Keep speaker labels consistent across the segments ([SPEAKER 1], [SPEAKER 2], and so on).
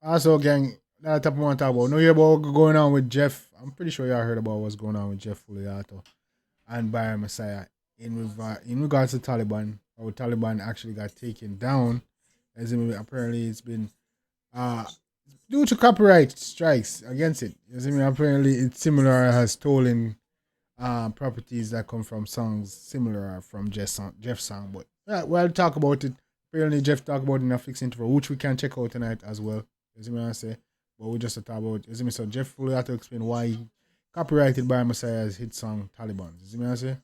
[SPEAKER 1] Also, gang, that type of want to talk about. No, hear about what's going on with Jeff. I'm pretty sure y'all heard about what's going on with Jeff FullyAuto and Byron Messiah in regards to Taliban. How Taliban actually got taken down. As in, apparently, it's been due to copyright strikes against it. As in, apparently, it's similar has stolen properties that come from songs similar from Jeff's song. But yeah, we'll talk about it. Apparently, Jeff talked about it in a fixed interval, which we can check out tonight as well. You see what I say? But we just talk about you see me. So Jeff fully had to explain why he copyrighted by Messiah's hit song Talibans. You see what I say?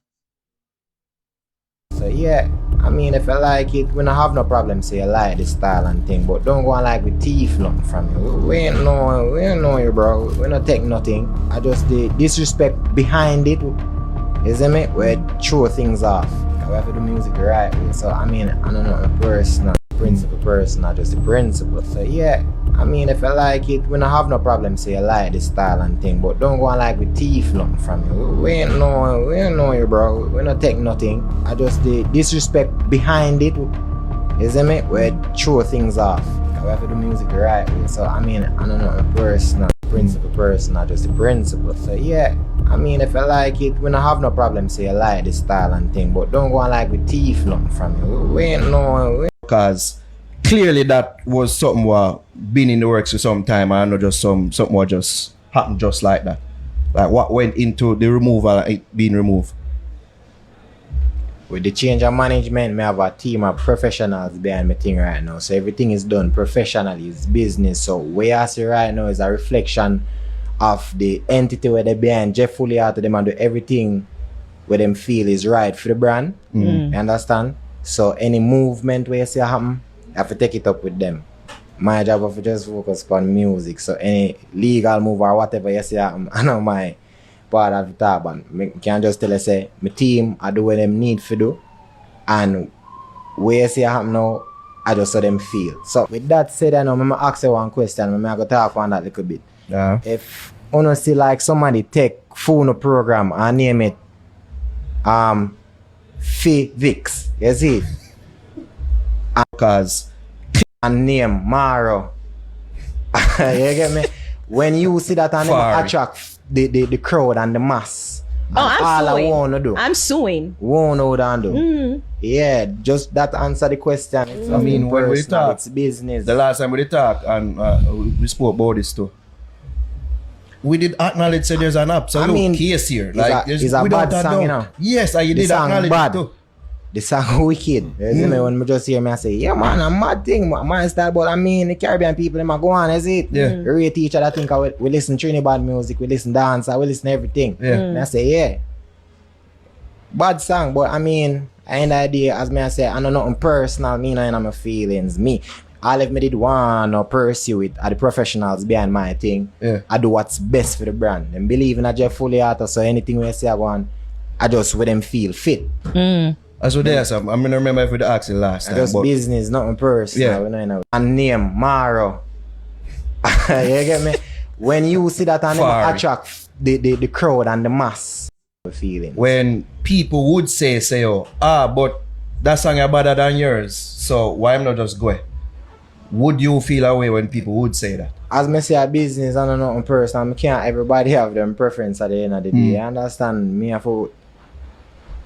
[SPEAKER 2] So yeah, I mean if you like it, we don't have no problem say you like the style and thing, but don't go on like with thief nothing from you. We ain't know you, bro. We don't take nothing. I just the disrespect behind it. You see me? We throw things off. We have to do music the right way. So I mean, I don't know a personal principle, just the principle. So yeah, I mean if you like it, we don't have no problem say you like the style and thing, but don't go on like with thief nothing from you. We ain't know you, bro. We don't take nothing. I just the disrespect behind it. You see me? We throw things off. We have to do music the right way. So I mean, I don't know a personal principle, just the principle. So yeah, I mean if you like it, we don't have no problem say you like the style and thing, but don't go on like with thief nothing from you. We ain't know.
[SPEAKER 3] Because clearly that was something what been in the works for some time, and not just something what just happened just like that. Like what went into the removal and it being removed.
[SPEAKER 2] With the change of management, I have a team of professionals behind my thing right now. So everything is done professionally, it's business. So where I see right now is a reflection of the entity where they behind Jeff FullyAuto, them and do everything where them feel is right for the brand. You understand? So any movement where you see happen, you have to take it up with them. My job is to just focus on music. So any legal move or whatever you see happen, I know my part of the Taliban. I can just tell you say, my team, I do what them need to do. And where you see happen now, I just saw them feel. So with that said, I know I'm going to ask you one question. I'm going to talk on that a little bit.
[SPEAKER 3] Yeah.
[SPEAKER 2] If you see like somebody take phone program and name it Vix, you see?
[SPEAKER 3] Because
[SPEAKER 2] And name Maro. You get me? When you see that and them attract the crowd and the mass.
[SPEAKER 4] Oh, I'm
[SPEAKER 2] all
[SPEAKER 4] suing.
[SPEAKER 2] I wanna do.
[SPEAKER 4] I'm suing.
[SPEAKER 2] Won't know what I do. Yeah, just that answer the question. It's
[SPEAKER 3] I mean, when we
[SPEAKER 2] personal,
[SPEAKER 3] talk,
[SPEAKER 2] it's business.
[SPEAKER 3] the last time we did talk and we spoke about this too. We did acknowledge that there's an absolute case here. Like
[SPEAKER 2] it's a
[SPEAKER 3] without
[SPEAKER 2] bad
[SPEAKER 3] a
[SPEAKER 2] song,
[SPEAKER 3] doubt.
[SPEAKER 2] you know.
[SPEAKER 3] Yes, and you
[SPEAKER 2] The
[SPEAKER 3] did
[SPEAKER 2] song
[SPEAKER 3] acknowledge
[SPEAKER 2] bad.
[SPEAKER 3] it too.
[SPEAKER 2] The song wicked. You see me when me just hear me I say, yeah man, a mad thing, my style, but I mean the Caribbean people them a go on, is it?
[SPEAKER 3] Yeah.
[SPEAKER 2] We rate each other, think we listen Trinidad music, we listen dance, we listen everything.
[SPEAKER 3] Yeah.
[SPEAKER 2] And I say, yeah. Bad song, but I mean, I ain't idea, as me I say, I know nothing personal, me know my feelings. Me. All if me did want or pursue it are the professionals behind my thing.
[SPEAKER 3] Yeah.
[SPEAKER 2] I do what's best for the brand. And believe in a Jeff FullyAuto, so anything we say I want, I just with them feel fit.
[SPEAKER 3] As well there, so I'm gonna remember if we asked it last time.
[SPEAKER 2] Just
[SPEAKER 3] but
[SPEAKER 2] business, nothing personal.
[SPEAKER 3] Yeah.
[SPEAKER 2] We know. And name Maro. You get me? When you see that and them attract the crowd and the mass feeling.
[SPEAKER 3] when people would say but that song is better than yours, so why am not just go? Would you feel away when people would say that?
[SPEAKER 2] As me say a business and nothing personal, I can't everybody have them preference at the end of the day. You understand? Me have to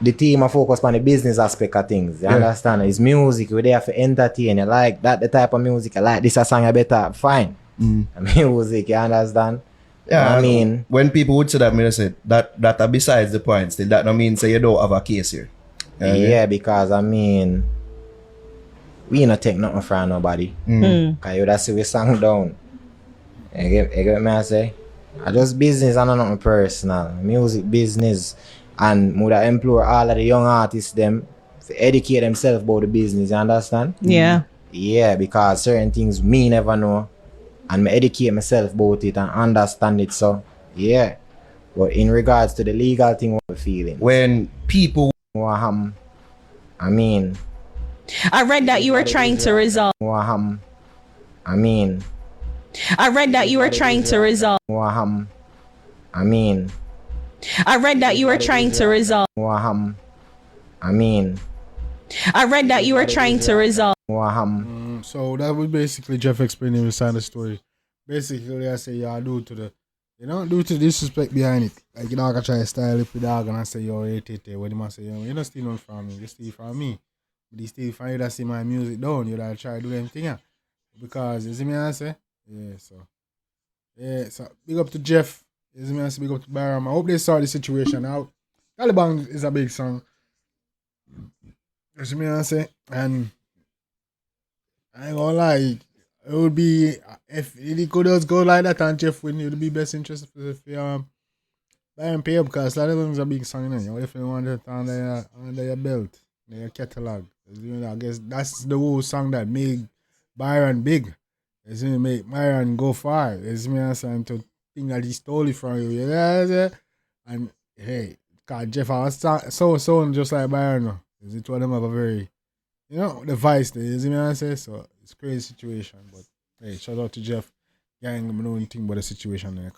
[SPEAKER 2] the team are focused on the business aspect of things. You understand? It's music, we're there for entertain. You like that the type of music, I like this a song I better fine. Music, you understand?
[SPEAKER 3] Yeah,
[SPEAKER 2] I mean,
[SPEAKER 3] when people would say that, me say that are besides the point. Still, that no mean say you don't have a case here.
[SPEAKER 2] yeah, because I mean, we not take nothing from nobody. Cause you just see we song down. You get me I say? I just business and nothing personal. Music business. And would I implore all of the young artists them to educate themselves about the business, you understand?
[SPEAKER 4] Yeah.
[SPEAKER 2] Yeah, because certain things me never know. And me educate myself about it and understand it. So yeah. But in regards to the legal thing, what I'm feeling.
[SPEAKER 3] When people
[SPEAKER 2] What happen? I mean,
[SPEAKER 4] I read that you were trying to resolve.
[SPEAKER 2] what happen? I mean,
[SPEAKER 4] I read that you were trying to resolve.
[SPEAKER 2] what happen? I mean,
[SPEAKER 4] I read that you were trying to resolve.
[SPEAKER 2] what happen? I mean,
[SPEAKER 4] I read that you were trying to resolve.
[SPEAKER 2] what happen?
[SPEAKER 1] So that was basically Jeff explaining the side of the story. Basically, I say, yeah, due to the disrespect behind it. Like, you know, I can try to style it with dog and I say, yo, hey, when you must say, yo, you don't steal nothing from me, you steal from me. But you steal from you that see my music down, you that try to do them thing, yeah. Because, you see me, I say? Yeah, so big up to Jeff. You see me, I say, big up to Byron. I hope they sort the situation out. Taliban is a big song. You see me, I say? And I ain't gonna lie, it would be, if it could just go like that and Jeff win, it would be best interest if Byron pay up, because Talibans is a big song, you know. You definitely want it under your belt, under your catalog. You know, I guess that's the whole song that made Byron big. It's gonna make Byron go far. It's me saying to think that he stole it from you. You know what I'm saying? And hey, cause Jeff was so just like Byron now. It one of them have a very, you know, the vice there, you see me I say? So it's a crazy situation. But hey, shout out to Jeff. Gang, I know anything about the situation in the